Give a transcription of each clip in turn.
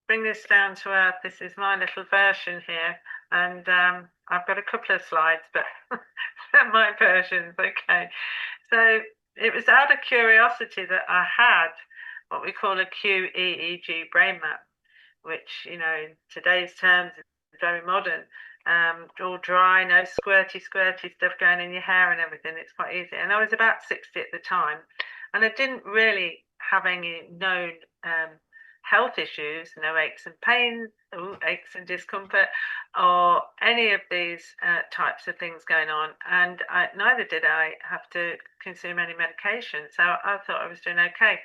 bring this down to earth, this is my little version here. And I've got a couple of slides, but they're my versions. Okay. So it was out of curiosity that I had what we call a QEEG brain map, which, in today's terms is very modern. All dry, no squirty stuff going in your hair and everything. It's quite easy. And I was about 60 at the time, and I didn't really have any known health issues, no aches and pains, aches and discomfort, or any of these types of things going on. And neither did I have to consume any medication. So I thought I was doing okay.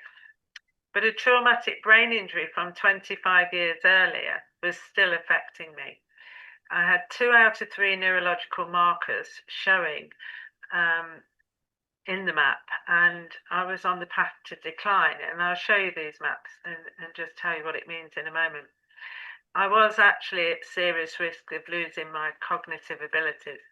But a traumatic brain injury from 25 years earlier was still affecting me. I had 2 out of 3 neurological markers showing in the map, and I was on the path to decline. And I'll show you these maps and just tell you what it means in a moment. I was actually at serious risk of losing my cognitive abilities.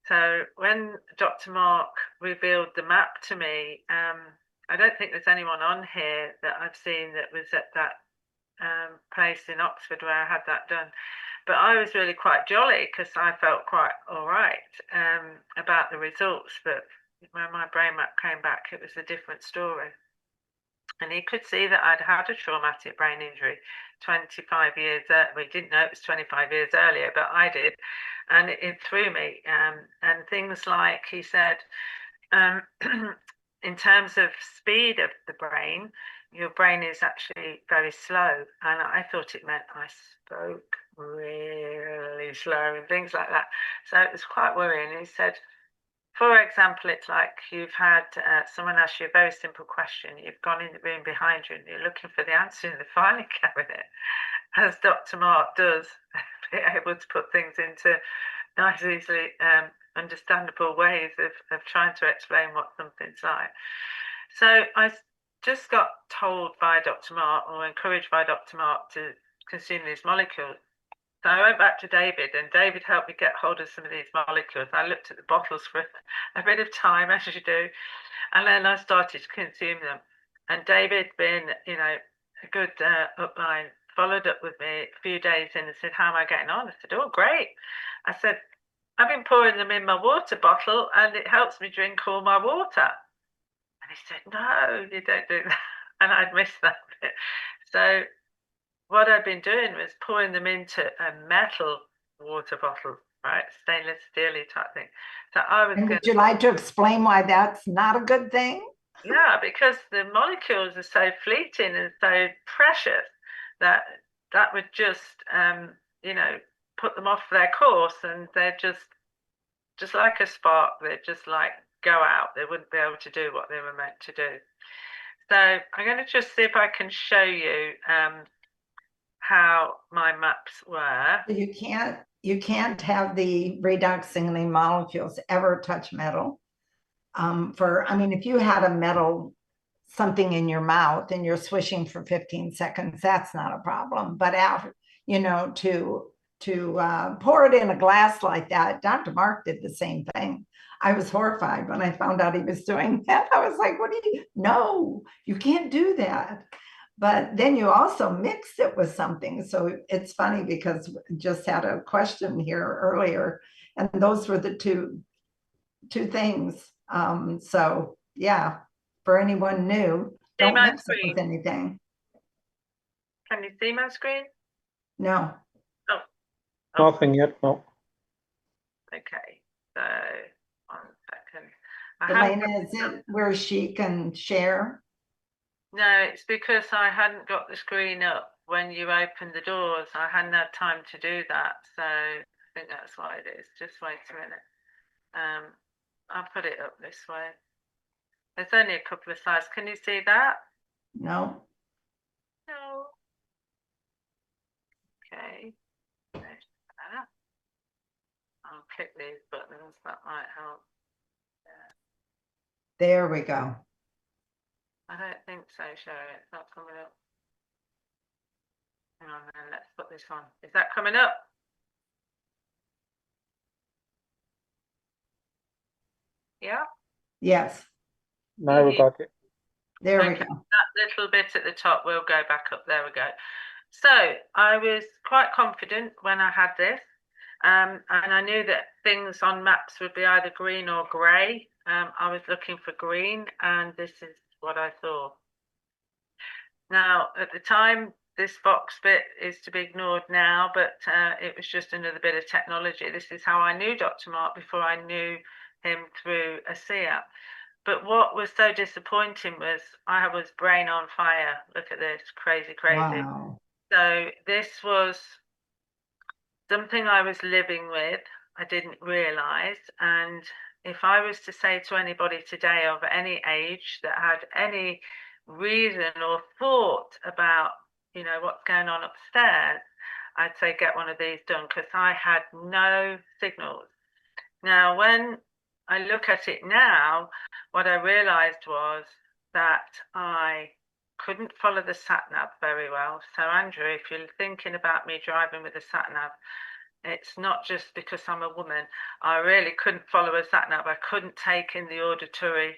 So when Dr. Mark revealed the map to me, I don't think there's anyone on here that I've seen that was at that place in Oxford where I had that done. But I was really quite jolly because I felt quite all right about the results. But when my brain map came back, it was a different story. And he could see that I'd had a traumatic brain injury 25 years. We didn't know it was 25 years earlier, but I did. And it threw me. And things like, he said, in terms of speed of the brain, your brain is actually very slow. And I thought it meant I spoke really slow and things like that. So it was quite worrying. He said, for example, it's like you've had someone ask you a very simple question. You've gone in the room behind you and you're looking for the answer in the filing cabinet, as Dr. Mark does, be able to put things into nice, easily understandable ways of trying to explain what something's like. So I just got told by Dr. Mark, or encouraged by Dr. Mark, to consume these molecules. So I went back to David, and David helped me get hold of some of these molecules. I looked at the bottles for a bit of time, as you do, and then I started to consume them. And David, being, a good upline, followed up with me a few days in and said, how am I getting on? I said, oh, great. I said, I've been pouring them in my water bottle, and it helps me drink all my water. And he said, no, you don't do that. And I'd missed that bit. So what I've been doing was pouring them into a metal water bottle, right? Stainless steely type thing. So I was. And would you like to explain why that's not a good thing? Yeah, because the molecules are so fleeting and so precious that would just, put them off their course, and they're just like a spark. They're just like go out. They wouldn't be able to do what they were meant to do. So I'm going to just see if I can show you how my maps were. You can't have the redoxing molecules ever touch metal. If you had a metal something in your mouth and you're swishing for 15 seconds, that's not a problem. But after, to pour it in a glass like that, Dr. Mark did the same thing. I was horrified when I found out he was doing that. I was like, no, you can't do that. But then you also mixed it with something. So it's funny because just had a question here earlier, and those were the two things. So yeah, for anyone new, don't mix it with anything. Can you see my screen? No. Oh. Nothing yet, no. Okay, so 1 second. Elena, is it where she can share? No, it's because I hadn't got the screen up when you opened the doors. I hadn't had time to do that, so I think that's why it is. Just wait a minute. I'll put it up this way. There's only a couple of slides. Can you see that? No. No. Okay. There's that. I'll click these buttons. That might help. Yeah. There we go. I don't think so, Sherry. It's not coming up. Hang on then, let's put this on. Is that coming up? Yeah? Yes. Now we got it. There we go. That little bit at the top will go back up. There we go. So I was quite confident when I had this. And I knew that things on maps would be either green or grey. I was looking for green, and this is what I saw. Now, at the time, this box bit is to be ignored now, but it was just another bit of technology. This is how I knew Dr. Mark before I knew him through ASEA. But what was so disappointing was I was brain on fire. Look at this, crazy, crazy. Wow. So this was something I was living with, I didn't realize. And if I was to say to anybody today of any age that had any reason or thought about, what's going on upstairs, I'd say get one of these done because I had no signals. Now, when I look at it now, what I realized was that I couldn't follow the sat nav very well. So, Andrew, if you're thinking about me driving with a sat nav, it's not just because I'm a woman. I really couldn't follow a sat nav. I couldn't take in the auditory,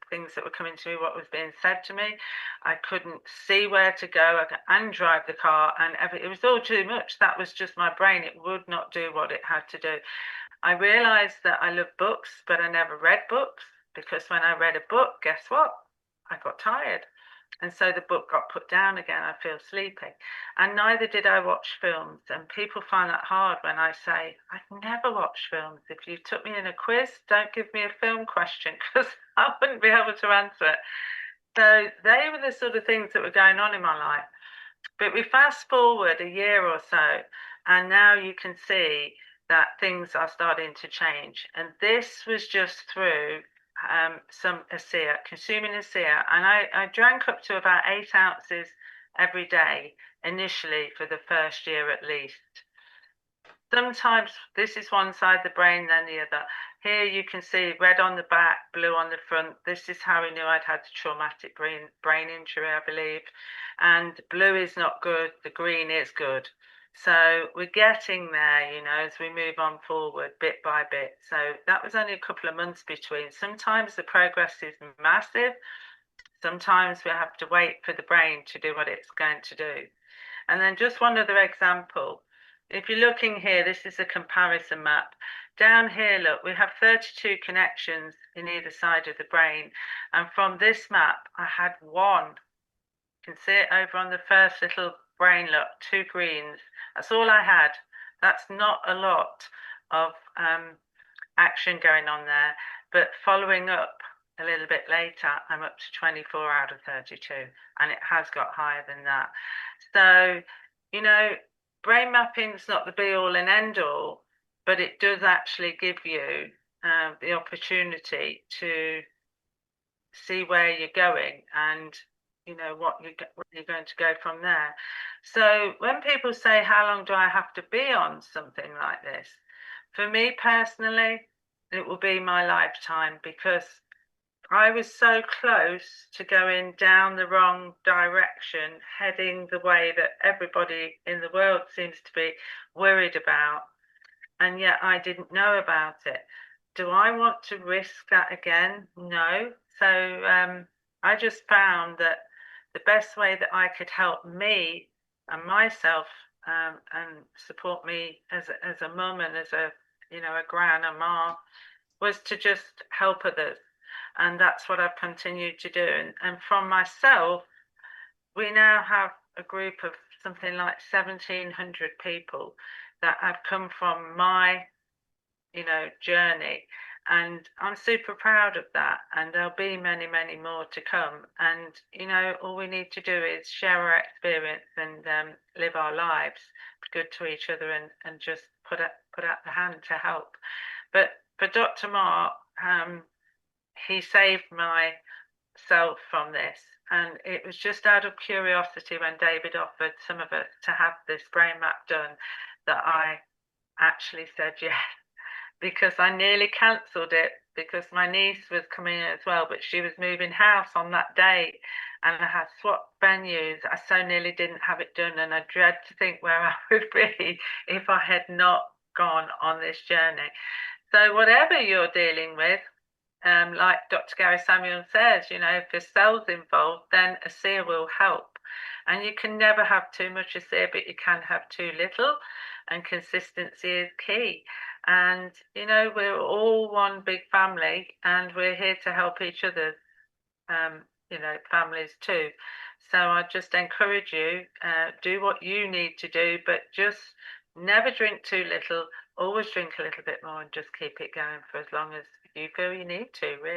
things that were coming to me, what was being said to me. I couldn't see where to go and drive the car, and it was all too much. That was just my brain. It would not do what it had to do. I realized that I love books, but I never read books because when I read a book, guess what? I got tired. And so the book got put down again. I feel sleepy. And neither did I watch films. And people find that hard when I say, I've never watched films. If you took me in a quiz, don't give me a film question because I wouldn't be able to answer it. So they were the sort of things that were going on in my life. But we fast forward a year or so, and now you can see that things are starting to change. And this was just through some ASEA, consuming ASEA. And I drank up to about 8 ounces every day initially for the first year at least. Sometimes this is one side of the brain, then the other. Here you can see red on the back, blue on the front. This is how we knew I'd had a traumatic brain injury, I believe. And blue is not good, the green is good. So we're getting there, as we move on forward bit by bit. So that was only a couple of months between. Sometimes the progress is massive. Sometimes we have to wait for the brain to do what it's going to do. And then just one other example. If you're looking here, this is a comparison map. Down here, look, we have 32 connections in either side of the brain. And from this map, I had one. You can see it over on the first little brain, look, 2 greens. That's all I had. That's not a lot of action going on there. But following up a little bit later, I'm up to 24 out of 32, and it has got higher than that. So, brain mapping is not the be all and end all, but it does actually give you the opportunity to see where you're going and what you're going to go from there. So when people say, how long do I have to be on something like this? For me personally, it will be my lifetime because I was so close to going down the wrong direction, heading the way that everybody in the world seems to be worried about, and yet I didn't know about it. Do I want to risk that again? No. So I just found that the best way that I could help me and myself and support me as a mum and as a gran and ma was to just help others. And that's what I've continued to do. And from myself, we now have a group of something like 1,700 people that have come from my, journey. And I'm super proud of that. And there'll be many, many more to come. And, all we need to do is share our experience and live our lives good to each other and just put out the hand to help. But for Dr. Mark, he saved myself from this. And it was just out of curiosity when David offered some of us to have this brain map done that I actually said yes, because I nearly cancelled it because my niece was coming in as well, but she was moving house on that day and I had swapped venues. I so nearly didn't have it done, and I dread to think where I would be if I had not gone on this journey. So whatever you're dealing with, like Dr. Gary Samuel says, if there's cells involved, then ASEA will help. And you can never have too much ASEA, but you can have too little, and consistency is key. And, you know, we're all one big family, and we're here to help each other, you know, families too. So I just encourage you, do what you need to do, but just never drink too little, always drink a little bit more, and just keep it going for as long as you feel you need to, really.